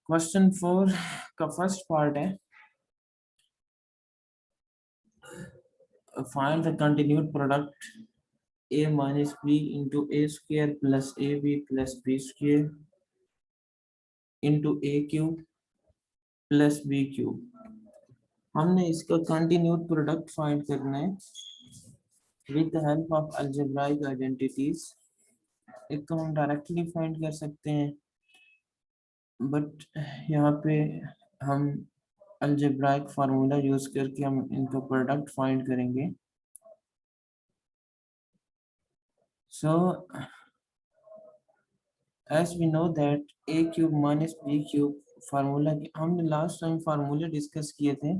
Question 4 का first part है find the continued product a minus b into a square plus ab plus b square into a cube plus b cube। हमने इसका continued product find करना है with the help of algebraic identities. एक तो हम directly find कर सकते हैं बट यहाँ पे हम अलजेब्राइक फार्मूला यूज करके हम इनका प्रोडक्ट फाइंड करेंगे। So as we know that a cube minus b cube formula की हमने लास्ट टाइम फार्मूले डिस्कस किए थे।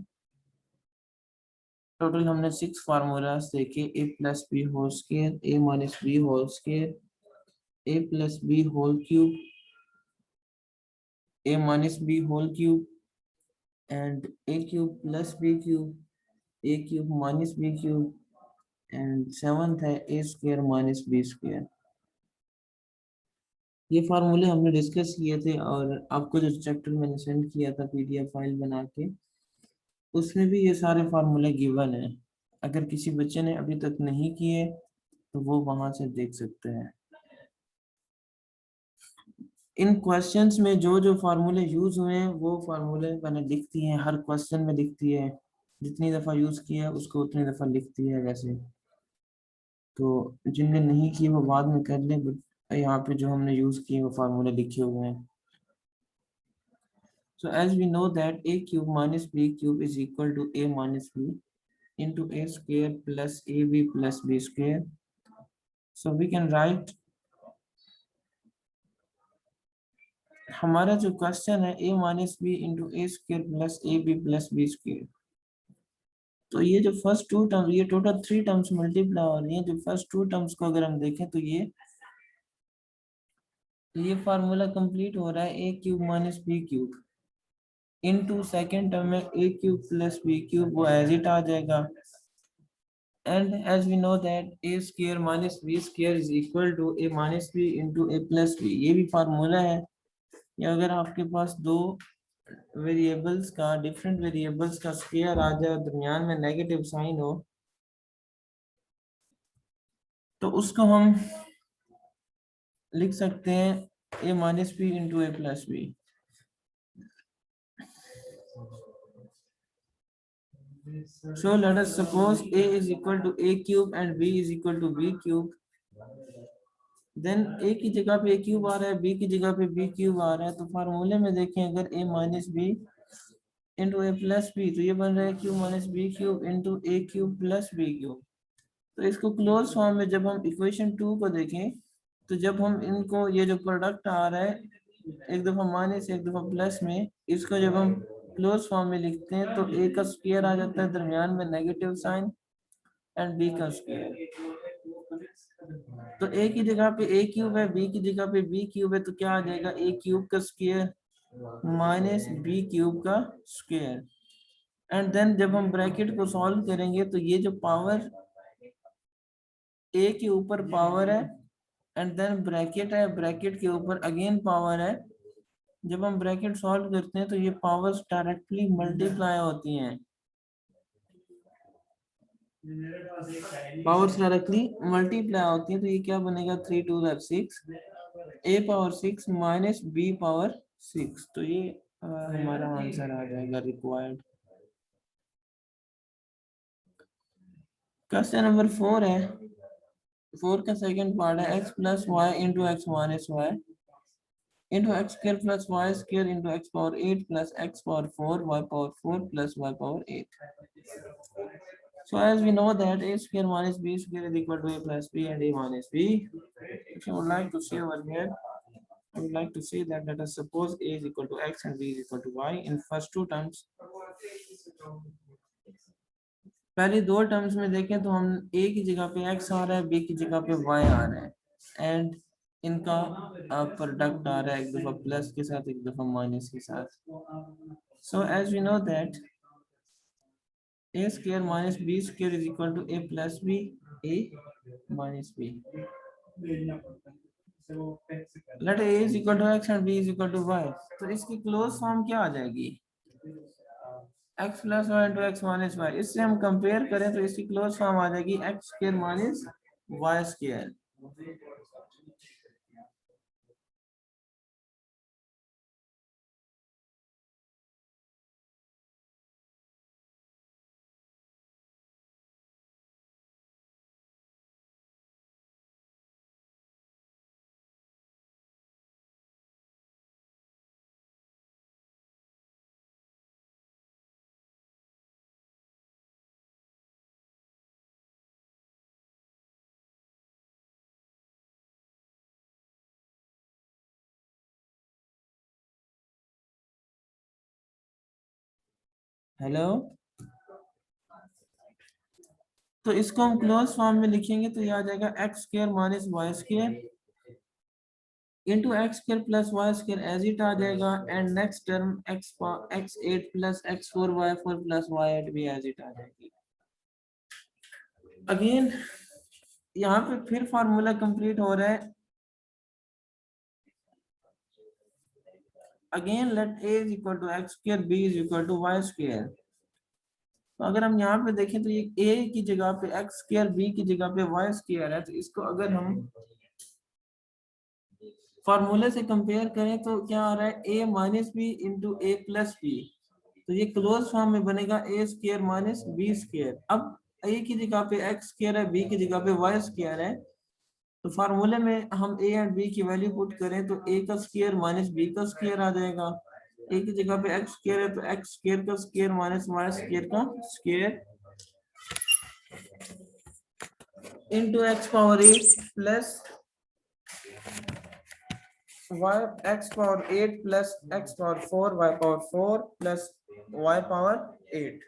टोटल हमने 6 फार्मूलाज देखे a plus B whole square, a minus B whole square, a plus B whole cube, a minus B whole cube and a cube plus b cube, a cube minus b cube and seventh है a square minus b square. ये फार्मूले हमने discuss किए थे और आपको जो chapter मैंने सेंड किया था पीडीएफ फाइल बना के उसमें भी ये सारे फार्मूले गिवन है। अगर किसी बच्चे ने अभी तक नहीं किए तो वो वहां से देख सकते हैं। इन क्वेश्चंस में जो जो फार्मूले यूज हुए हैं वो फार्मूले मैंने लिख दिए हैं, हर क्वेश्चन में लिखती है। जितनी दफा यूज किया है उसको उतनी दफा लिखती है। वैसे तो जिनने नहीं किए वो बाद में कर ले, बट यहाँ पे जो हमने यूज किए वो फार्मूले लिखे हुए हैं। So as we know that a cube minus b cube is equal to a minus b into a square plus ab plus b square. So we can write हमारा जो क्वेश्चन है a minus b into a square plus ab plus b square। तो ये जो first to term, ये total 3 terms multiply हो रही हैं। जो फर्स्ट 2 टर्म्स को अगर हम देखें तो ये फार्मूला कंप्लीट हो रहा है a cube minus b cube into second term में a cube plus b cube, वो एज इट आ जाएगा। And as we know that a square minus b square is equal to a minus b into a plus b, ये भी formula है। या अगर आपके पास दो वेरिएबल्स का, डिफरेंट वेरिएबल्स का स्क्वायर आ जाए और दरमियान में नेगेटिव साइन हो तो उसको हम लिख सकते हैं a minus b into a plus b। So let us suppose a is equal to a cube and b is equal to b cube। Then a की जगह पे a क्यूब आ रहा है, b की जगह पे b क्यूब आ रहा है। तो फार्मूले में देखें अगर a minus B into A plus B तो ये बन रहा है cube minus B cube into A cube plus B cube. तो इसको क्लोज फॉर्म में जब हम इक्वेशन 2 को देखें तो जब हम इनको, ये जो प्रोडक्ट आ रहा है एक दफा माइनस एक दफा प्लस में, इसको जब हम क्लोज फॉर्म में लिखते हैं तो a का स्क्वायर आ जाता है दरमियान में नेगेटिव साइन एंड b का स्क्वायर। तो a की जगह पे a क्यूब है, b की जगह पे b क्यूब है, तो क्या आ जाएगा a क्यूब का स्क्वायर माइनस b क्यूब का स्क्वायर। एंड देन जब हम ब्रैकेट को सॉल्व करेंगे तो ये जो पावर a के ऊपर पावर है एंड देन ब्रैकेट है, ब्रैकेट के ऊपर अगेन पावर है। जब हम ब्रैकेट सॉल्व करते हैं तो ये पावर्स डायरेक्टली मल्टीप्लाई होती हैं, पावर्स डायरेक्टली मल्टीप्लाई होती है। तो ये क्या बनेगा 3 2 6, a power 6 minus b power 6। तो ये हमारा आंसर आ जाएगा रिक्वायर्ड। क्वेश्चन नंबर 4 है, 4 का सेकंड पार्ट है x plus Y into X minus Y into X square plus Y square into X power 8 plus X power 4 Y power 4 plus Y power 8। So as we know that a square minus b square is equal to a plus b and a minus b. If you would like to see over here, I would like to say that let us suppose a is equal to x and b is equal to y in first 2 terms। पहले 2 terms में देखें तो हम a की जगह पे x आ रहा है, b की जगह पे y आ रहा है एंड इनका प्रोडक्ट आ रहा है एक दफा प्लस के साथ एक दफा माइनस के साथ। So as we know that a square minus b square is equal to a plus b, a minus b। Let a is equal to x and b is equal to y, तो इसकी close form क्या आ जाएगी? x plus Y into X minus Y. इससे हम compare करें तो इसकी क्लोज फॉर्म आ जाएगी X square minus Y square. Hello, तो इसको हम क्लोज फॉर्म में लिखेंगे तो ये आ जाएगा X square minus Y square into X square plus Y square as it आ जाएगा, and next term X eight plus X four Y four plus Y eight भी एज इट आ जाएगी। अगेन यहाँ पे फिर फार्मूला कंप्लीट हो रहा है। Again let a is equal to X square b is equal to Y square. तो अगर हम यहाँ पे देखें तो ये a की जगह पे एक्स स्क्वायर, b की जगह पे वाई स्क्वायर है, तो इसको अगर हम फार्मूले से कंपेयर करें तो क्या आ रहा है? a minus B into A plus B, तो ये क्लोज फॉर्म में बनेगा A square minus B square. अब a की जगह पे एक्स स्क्वायर है, b की जगह पे वाई स्क्वायर है, तो फार्मूले में हम a एंड b की वैल्यू पुट करें तो a का स्क्वायर माइनस b का स्क्वायर आ जाएगा। a की जगह पे एक्स स्क्वायर है तो एक्स स्क्वायर का स्क्वायर माइनस वाई स्क्वायर का square into X power 8 plus Y X power 8 plus X power 4 Y power 4 plus Y power 8।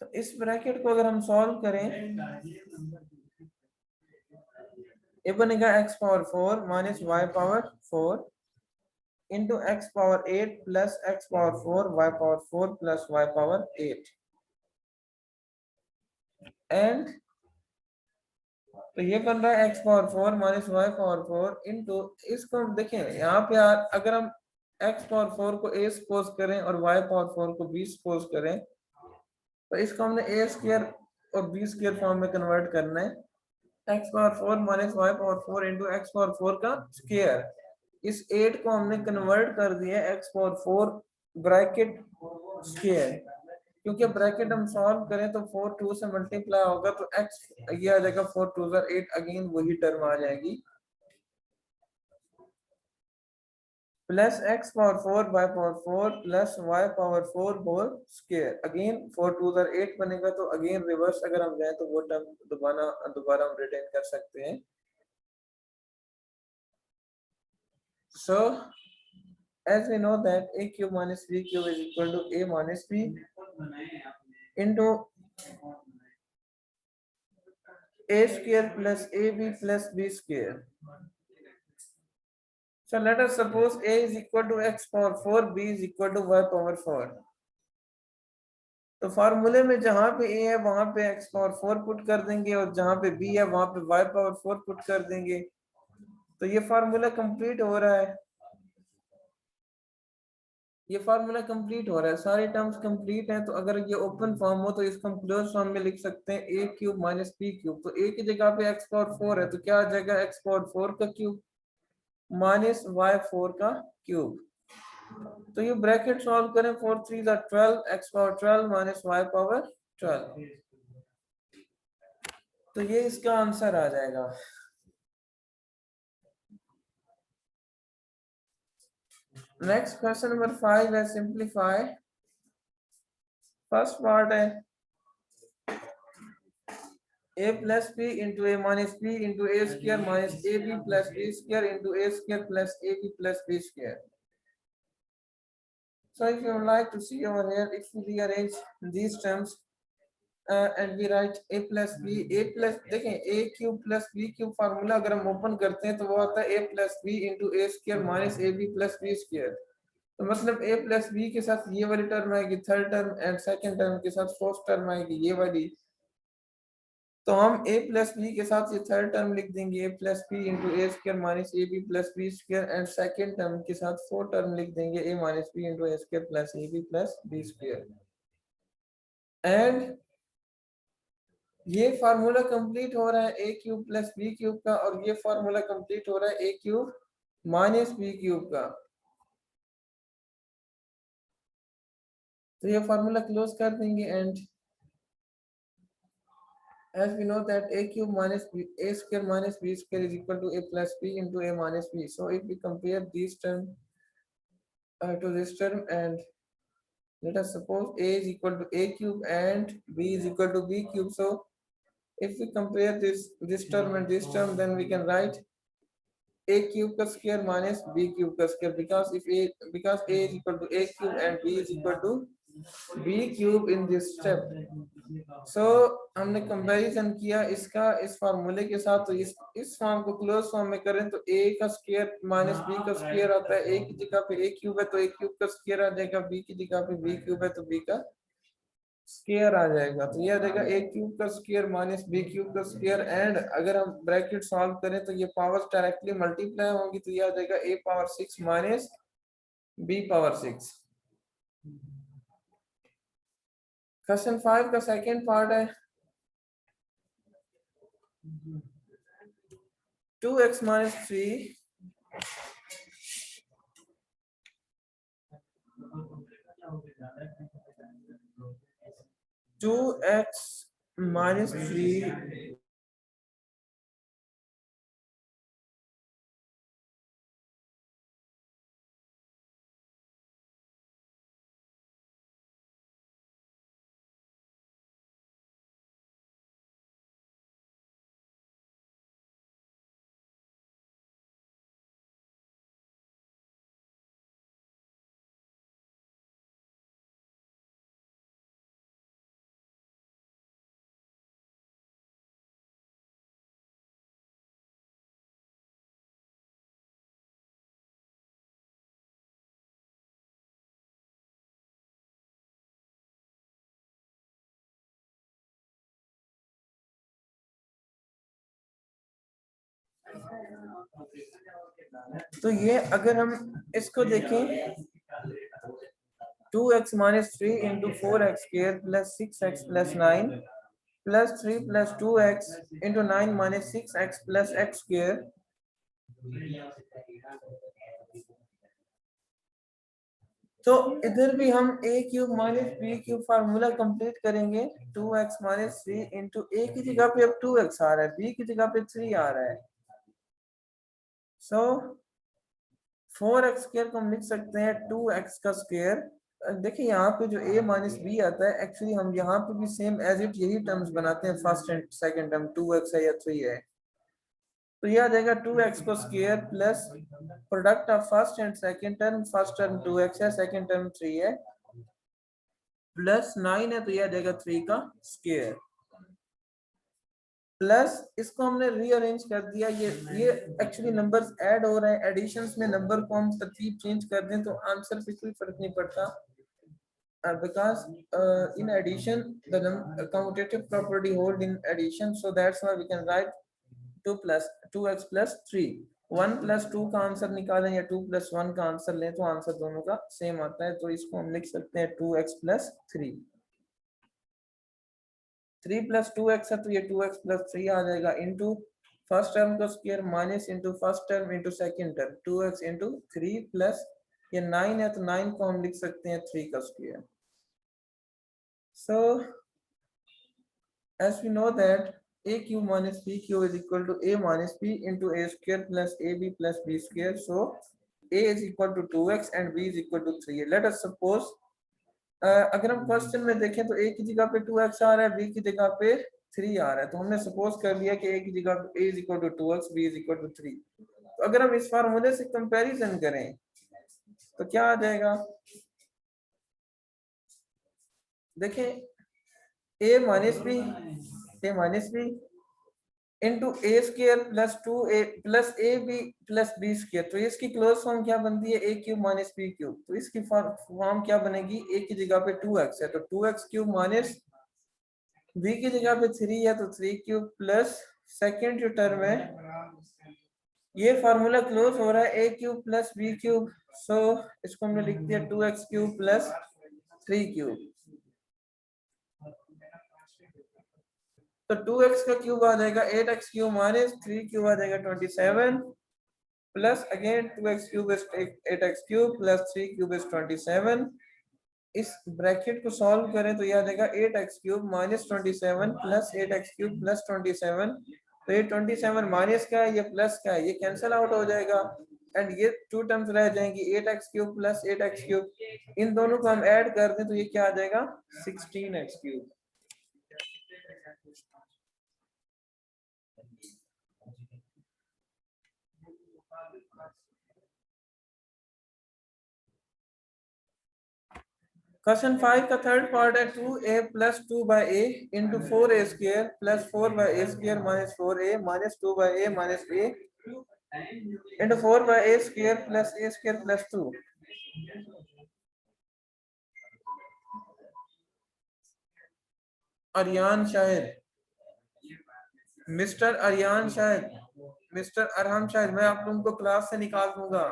तो इस ब्रैकेट को अगर हम सॉल्व करें, ये बनेगा X power 4 minus Y power 4 into X power 8 plus X power 4 Y power 4 plus Y power 8। And तो ये बन रहा है X power 4 minus Y power 4 into, इसको हम देखें यहाँ पे अगर हम एक्स पावर 4 को a सपोज करें और वाई पावर 4 को b सपोज करें, तो इसको हमने a स्क्वायर और b स्क्वायर फॉर्म में कन्वर्ट करना है। X power 4 minus Y power 4 into X power 4 का स्क्वायर। इस 8 को हमने कन्वर्ट कर दिया एक्स पावर 4 ब्रैकेट स्क्वायर, क्योंकि ब्रैकेट हम सॉल्व करें तो 4 2 से मल्टीप्लाई होगा तो x ये आ जाएगा 4 2 8, अगेन वही टर्म आ जाएगी, plus X power 4 Y power 4 plus Y power 4 whole square. Again 4 2 8 बनेगा, तो अगेन रिवर्स अगर हम जाए तो वो टर्म दोबारा हम रिटेन कर सकते हैं। So as we know that a cube minus b cube is equal to a minus b into a square plus ab plus b square. So let us suppose a is equal to x power 4, b is equal to y power 4. तो फार्मूले में जहां पे a है वहां पे x power 4 put कर देंगे और जहां पे b है वहां पे y पावर 4 पुट कर देंगे, तो ये फार्मूला कंप्लीट हो रहा है। ये फार्मूला कंप्लीट हो रहा है, सारे टर्म्स कंप्लीट हैं। तो अगर ये ओपन फॉर्म हो तो इसको हम क्लोज फॉर्म में लिख सकते हैं a cube minus b cube. तो a की जगह पे x पावर 4 है तो क्या आ जाएगा? x पावर 4 का क्यूब माइनस y 4 का क्यूब। तो ये ब्रैकेट सॉल्व करें, 4 3 12, x power 12 minus y power 12, तो ये इसका आंसर आ जाएगा। नेक्स्ट क्वेश्चन नंबर 5 है सिंप्लीफाई। फर्स्ट पार्ट है a plus b into a minus b into a square minus ab plus b square into a square plus ab plus b square. So if you would like to see over here, if we rearrange these terms and we write a plus b, a plus, देखें a cube plus b cube formula अगर हम open करते हैं तो वो आता है a plus b into a square minus ab plus b square। तो मतलब a plus b के साथ ये वाली टर्म आएगी third term, and second term के साथ फोर्थ टर्म आएगी ये वाली। तो हम a प्लस बी के साथ ये थर्ड टर्म लिख देंगे a plus B into A square minus A B plus B square, and second term के साथ फोर्थ टर्म लिख देंगे a minus B into A square plus A B plus B square. And ये formula complete हो रहा है a cube plus B cube का, और ये फार्मूला कंप्लीट हो रहा है a cube minus B cube का। तो ये फार्मूला क्लोज कर देंगे, and as we know that a cube minus b, a square minus b square is equal to a plus b into a minus b. So if we compare these term to this term, and let us suppose a is equal to a cube and b is equal to b cube. So if we compare this term and this term, then we can write a cube का square minus b cube का square, because a is equal to a cube and b is equal to b cube in this step. So हमने comparison किया इसका इस फार्मूले के साथ, तो इस फॉर्म को क्लोज फॉर्म में करें तो a का स्क्वायर माइनस b का स्क्वायर आता है, a की जगह पे a क्यूब है तो a क्यूब का स्क्वायर आ जाएगा, b की जगह पे b क्यूब है तो b का स्क्वायर आ जाएगा। तो ये आ जाएगा a क्यूब का स्क्वायर माइनस b क्यूब का स्क्वायर, एंड अगर हम ब्रैकेट सॉल्व करें तो ये पावर्स डायरेक्टली मल्टीप्लाई होंगी, तो ये आ जाएगा a power 6 minus b power 6। Question 5 का सेकंड पार्ट है 2x minus 3 2x minus 3 तो ये अगर हम इसको देखें 2x minus 3 into 4x square plus 6x plus 9 plus 3 plus 2x into 9 minus 6x plus x square, तो इधर भी हम a cube minus B cube formula complete करेंगे। 2x माइनस 3 इंटू a की जगह पे अब 2x आ रहा है, b की जगह पे 3 आ रहा है, सो 4x स्क्वायर को हम लिख सकते हैं 2x का स्क्वायर। देखिए यहाँ पे जो a माइनस बी आता है, एक्चुअली हम यहाँ पे भी सेम एज इट यही टर्म्स बनाते हैं, first and second term 2x है या 3 है, तो यह आ जाएगा 2x को square plus product of first and second term, first term 2x है, सेकंड टर्म 3 है, प्लस 9 है तो यह आ जाएगा 3 का स्क्वायर, प्लस इसको हमने रीअरेंज कर दिया। ये एक्चुअली नंबर्स ऐड हो रहे हैं, एडिशंस में नंबर को हम तरतीब चेंज कर दें तो आंसर पे कोई फर्क नहीं पड़ता, because in addition the commutative property hold in addition, so that's why we can write 2 plus 2x plus 3, 1 plus 2 का आंसर निकालें या 2 plus 1 का आंसर लें तो आंसर दोनों का सेम आता है, तो इसको हम लिख सकते हैं 2x plus 3, 3 plus 2x है तो ये 2x plus 3 आ जाएगा, इंटू फर्स्ट टर्म का square minus into first term into second term 2x into 3 plus ये 9 है तो 9 को हम लिख सकते हैं 3 का square. So as we know that a cube minus b cube is equal to a minus b into a square plus ab plus b square, so a is equal to 2x and b is equal to 3। let us suppose अगर हम question में देखें तो a की जगह पे 2x आ रहा है, b की जगह पे 3 आ रहा है, तो हमने सपोज कर लिया कि a की जगह पे a is equal to 2x, b is equal to 3। तो अगर हम इस फार्मूले से कंपैरिजन करें तो क्या आ जाएगा, देखें a minus b into A square plus 2a plus A B plus B square, तो इसकी क्लोज फॉर्म क्या बनती है, a cube minus B cube, तो इसकी फॉर्म क्या बनेगी, a की जगह पे 2x है तो 2x क्यूब माइनस b की जगह पे 3 है तो 3 क्यूब प्लस सेकेंड जो टर्म है, ये फार्मूला क्लोज हो रहा है a cube plus b cube, so इसको हमने लिख दिया 2x क्यूब प्लस 3 क्यूब। तो 2x का क्यूब आ जाएगा 8x क्यूब माइनस 3 क्यूब आ जाएगा 27 plus again 2x cube is 8x cube plus 3 cube is 27। इस ब्रैकेट को सॉल्व करें तो यह आ जाएगा 8x cube minus 27 plus 8x cube plus 27। तो ये 27 माइनस का है, ये प्लस का है, ये कैंसिल आउट हो जाएगा एंड ये टू टर्म्स रह जाएंगी 8x cube plus 8x cube. इन दोनों को हम ऐड कर दें तो ये क्या आ जाएगा 16x क्यूब। क्वेश्चन 5 का थर्ड पार्ट है 2a plus 2 by A into 4a square plus 4 by A square minus 4a minus 2 by A minus A into 4 by A square plus 2। Ariyan Shahid, mister Ariyan Shahid, mister Arham Shahid, मैं आप लोगों को क्लास से निकाल दूंगा।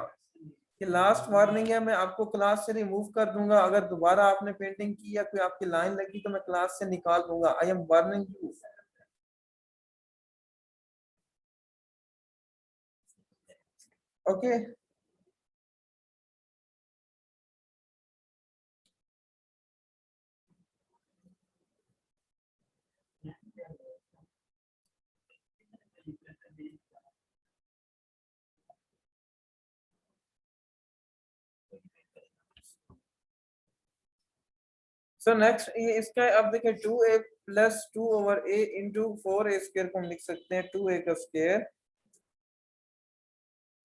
कि लास्ट वार्निंग है, मैं आपको क्लास से रिमूव कर दूंगा। अगर दोबारा आपने पेंटिंग की या कोई आपकी लाइन लगी तो मैं क्लास से निकाल दूंगा। I am warning you. Okay so next ये इसका अब देखिए 2a plus 2 over a into 4a square को हम लिख सकते हैं 2a का स्क्वायर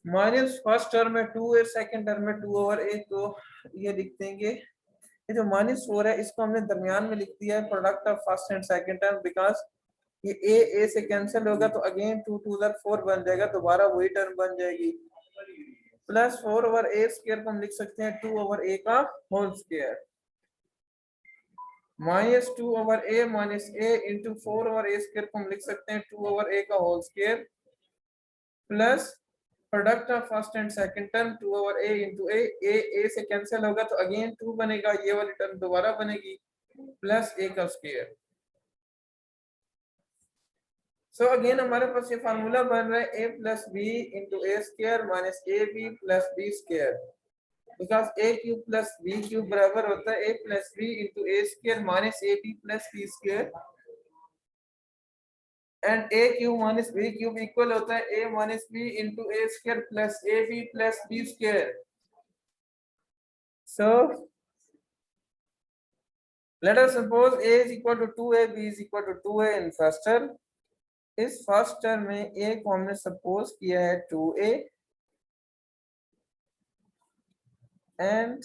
माइनस फर्स्ट टर्म में 2a सेकंड टर्म में 2 ओवर a, तो ये लिख देंगे। ये जो माइनस 4 है इसको हमने दरमियान में लिख दिया है product of first and second term, because ये a से कैंसिल होगा तो अगेन 2 2 4 बन जाएगा, दोबारा वही टर्म बन जाएगी। प्लस 4 ओवर a स्क्वायर को हम लिख सकते हैं 2 ओवर a का whole square minus 2 over a minus a into 4 over a square को हम लिख सकते हैं 2 ओवर a का whole square plus product of first and second term 2 over a into a से कैंसिल होगा तो अगेन 2 बनेगा, ये वाली टर्म दोबारा बनेगी प्लस a का स्क्वायर। सो अगेन हमारे पास ये फार्मूला बन रहा है a plus B into A square minus A B plus B square, because a cube plus b cube बराबर होता है a plus B into A square minus A B plus B square and a cube minus b cube equal होता है a minus b into A square plus A B plus B square. So let us suppose a is equal to 2a, b is equal to 2a in first term। इस first term में a को हमने suppose किया है 2a and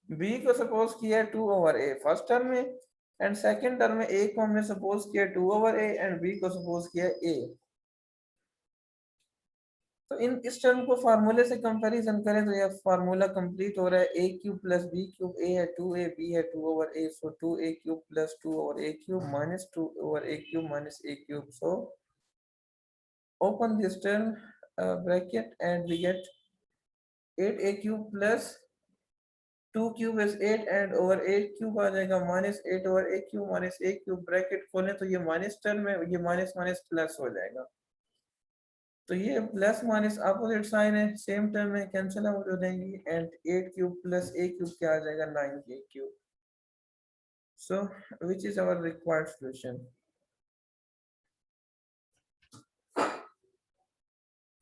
b को suppose किया है 2 over a first term में एंड सेकंड टर्म में a को हमने सपोज किया 2 ओवर a एंड b को सपोज किया a। तो इन इस टर्म को फार्मूले से कंपैरिजन करें तो यह फार्मूला कंप्लीट हो रहा है a cube plus b cube, a है 2a, b है 2 ओवर a, सो 2a cube plus 2 over a cube minus 2 over a cube minus a cube. So open this term bracket and we get 8a cube plus 2 cube is 8 and over 8 cube आ जाएगा minus 8 over a cube minus a cube. Bracket खोलें तो ये minus term है, ये minus minus plus हो जाएगा, तो ये प्लस माइनस अपोजिट साइन है, सेम टर्म में कैंसिल आउट हो जाएंगी and 8 cube plus a cube क्या आ जाएगा 9a cube. So which is our required solution.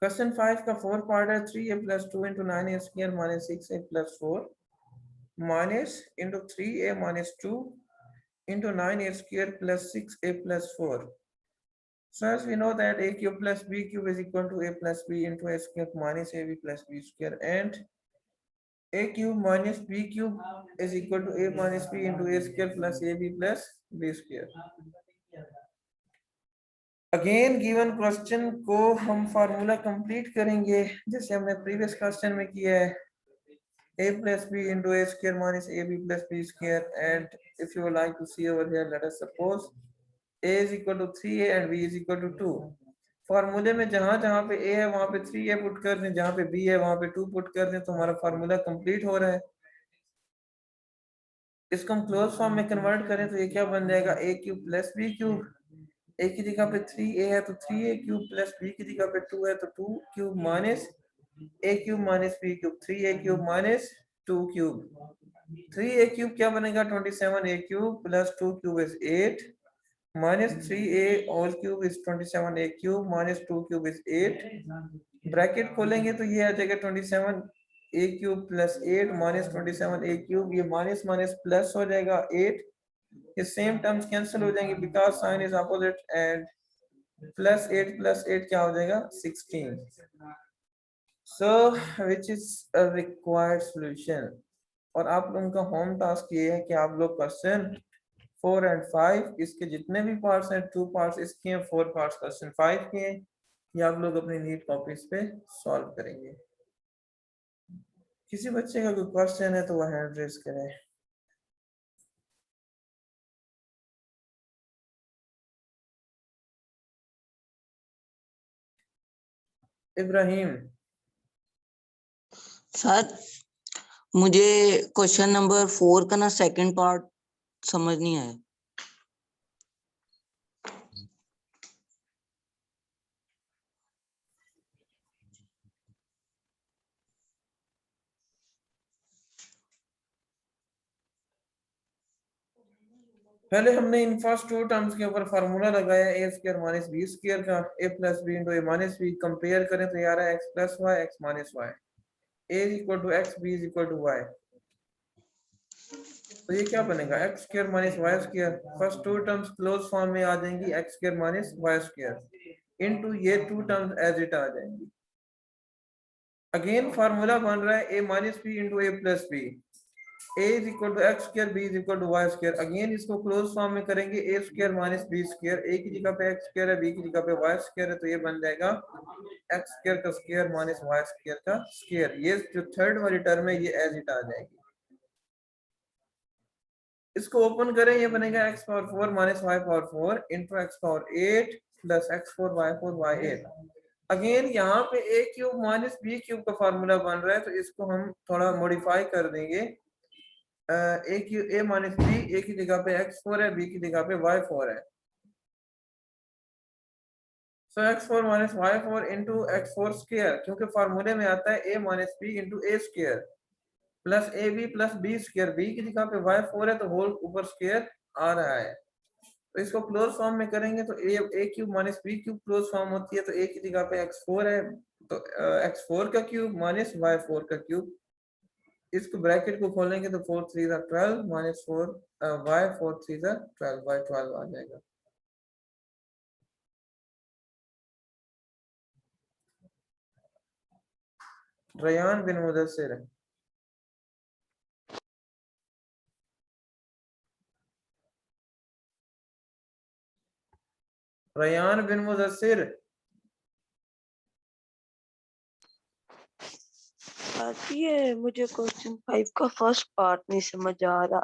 Question 5 का फोर पार्ट है 3a plus 2 into 9a square minus 6a plus 4 minus into 3a minus 2 into 9a square plus 6a plus 4। So as we know that a cube plus b cube is equal to a plus b into a square minus ab plus b square, and a cube minus b cube is equal to a minus b into a square plus ab plus b square। Again given question को हम formula complete करेंगे जैसे हमने previous question में किया है। a plus b into a square minus ab plus b square. And if you would like to see over here, let us suppose a is equal to 3a and b is equal to 2. फार्मूले में जहां जहां पे a है वहां पे 3a put कर दें, जहां पे b है वहां पे 2 पुट कर दें, तो हमारा फार्मूला कंप्लीट हो रहा है। इसको हम क्लोज फॉर्म में कन्वर्ट करें तो ये क्या बन जाएगा, a cube plus b cube. a की जगह पे 3a है तो 3a क्यूब प्लस b की जगह पे 2 है तो 2 cube minus a cube minus b cube, 3a cube minus 2 cube. 3a cube क्या बनेगा, 27a cube plus 2 cube is 8 minus 3a all cube is 27a cube minus 2 cube is 8। Bracket खोलेंगे तो ये आ जाएगा 27a cube plus 8 minus 27a cube, ये minus minus plus हो जाएगा 8। ये सेम टर्म्स कैंसिल हो जाएंगे because sign is opposite, and plus 8 क्या हो जाएगा 16। So which is a required solution. और आप लोगों का होम टास्क ये है कि आप लोग क्वेश्चन 4 and 5 इसके जितने भी पार्ट्स हैं, 2 पार्ट्स इसके हैं, 4 पार्ट्स क्वेश्चन 5 के हैं, ये आप लोग अपनी नीट कॉपीज पे सॉल्व करेंगे। किसी बच्चे का कोई क्वेश्चन है तो वह हैंड रेज करें। इब्राहिम। सर मुझे क्वेश्चन नंबर 4 का ना सेकंड पार्ट समझ नहीं आया। पहले हमने इन फर्स्ट 2 टर्म्स के ऊपर फार्मूला लगाया a square minus b square का, a plus b into a minus b। Compare करें तो ये आ रहा है x plus y x minus y, a is equal to x b is equal to y। तो ये क्या बनेगा x square minus y square. First 2 terms close form में आ जाएंगी, x square minus y square into ये 2 terms as it आ जाएंगी। Again formula बन रहा है a minus b into a plus b, a is equal to x square, b is equal to y square। Again इसको close form में करेंगे, a square minus b square, a की जगह पे x स्क्वायर है, b की जगह पे y स्क्वायर है, तो ये बन जाएगा x स्क्वायर का स्क्वायर माइनस y स्क्वायर का स्क्वायर। ये जो थर्ड वाली टर्म है ये एज इट आ जाएगी। इसको ओपन करें, ये बनेगा x power 4 minus y power 4 into x power 8 plus x4 y4 y8। Again यहाँ पे a cube minus b cube का फार्मूला बन रहा है, तो इसको हम थोड़ा मॉडिफाई कर देंगे। a माइनस b, a की जगह पे x4 है, b की जगह पे y4 है। सो x4 minus y4 into x4 square, क्योंकि फार्मूले में आता है a minus b into a square plus ab plus b square, b की जगह पे y4 है तो होल ऊपर स्क्वायर आ रहा है। तो इसको क्लोज फॉर्म में करेंगे तो a cube minus b cube close form होती है, तो a की जगह पे x4 है तो x4 का क्यूब माइनस y4 का क्यूब। इसको ब्रैकेट को खोलेंगे तो 4 3 12 माइनस 4 y 4 3 12 by 12 आ जाएगा। रयान बिन मुदस्सिर। रयान बिन मुदस्सिर। आती है, मुझे क्वेश्चन 5 का फर्स्ट पार्ट नहीं समझ आ रहा।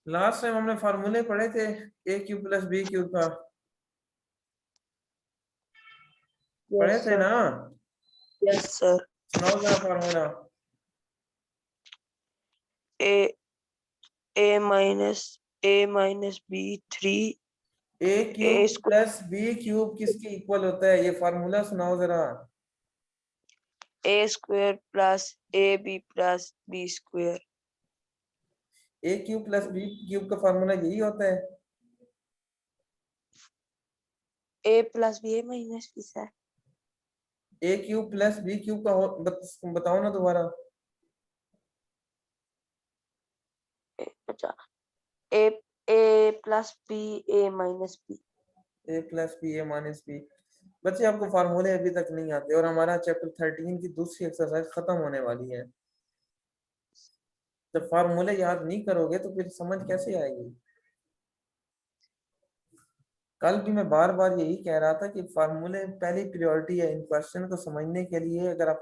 लास्ट टाइम हमने फार्मूले पढ़े थे a cube plus b cube का, पढ़े थे ना? Yes sir. सुनाओ जरा formula. a minus b 3 a cube plus b cube किसके इक्वल होता है, ये फार्मूला सुनाओ जरा। a square plus ab plus b square. a cube plus b cube का फार्मूला यही होता है। a plus b a minus b sir. a cube plus b cube का बताओ ना दोबारा। अच्छा, a plus b a minus b। a plus b a minus b। बच्चे आपको फार्मूले अभी तक नहीं आते और हमारा चैप्टर 13 की दूसरी एक्सरसाइज खत्म होने वाली है। जब फार्मूले याद नहीं करोगे तो फिर समझ कैसे आएगी। कल भी मैं बार बार यही कह रहा था कि फार्मूले पहली प्रायोरिटी है इन क्वेश्चन को समझने के लिए। अगर आप